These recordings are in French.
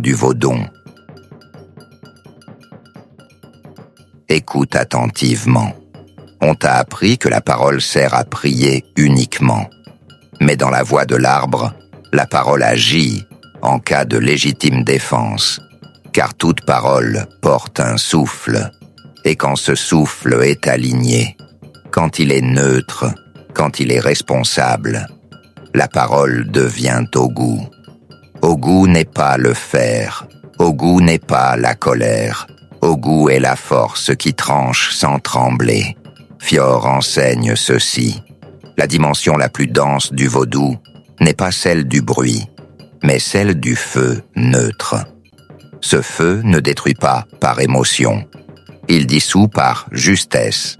du Vaudon. Écoute attentivement. On t'a appris que la parole sert à prier uniquement. Mais dans la voix de l'arbre, la parole agit en cas de légitime défense, car toute parole porte un souffle, et quand ce souffle est aligné, quand il est neutre, quand il est responsable, la parole devient au goût. Au goût n'est pas le fer, au goût n'est pas la colère, au goût est la force qui tranche sans trembler. Fior enseigne ceci. La dimension la plus dense du vaudou n'est pas celle du bruit, mais celle du feu neutre. Ce feu ne détruit pas par émotion, il dissout par justesse.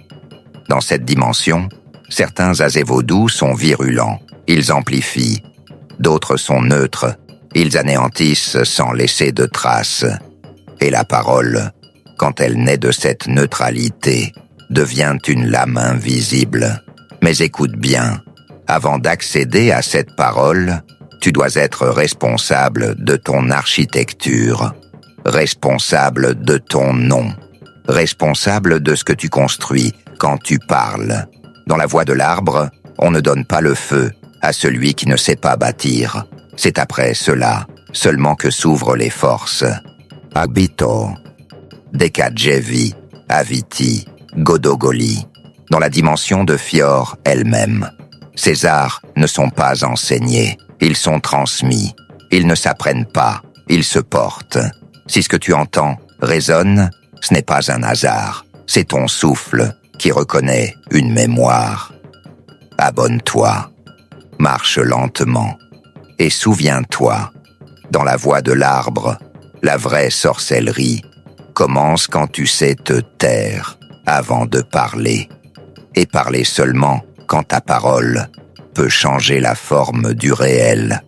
Dans cette dimension, certains azévaudous sont virulents, ils amplifient. D'autres sont neutres, ils anéantissent sans laisser de traces. Et la parole, quand elle naît de cette neutralité, devient une lame invisible. Mais écoute bien, avant d'accéder à cette parole, tu dois être responsable de ton architecture, responsable de ton nom, responsable de ce que tu construis quand tu parles. Dans la voie de l'arbre, on ne donne pas le feu à celui qui ne sait pas bâtir. C'est après cela seulement que s'ouvrent les forces. Habito, Dekajevi, Aviti, Godogoli, dans la dimension de Fior elle-même. Ces arts ne sont pas enseignés, ils sont transmis. Ils ne s'apprennent pas, ils se portent. Si ce que tu entends résonne, ce n'est pas un hasard, c'est ton souffle qui reconnaît une mémoire. Abonne-toi, marche lentement, et souviens-toi, dans la voie de l'arbre, la vraie sorcellerie commence quand tu sais te taire avant de parler, et parler seulement quand ta parole peut changer la forme du réel.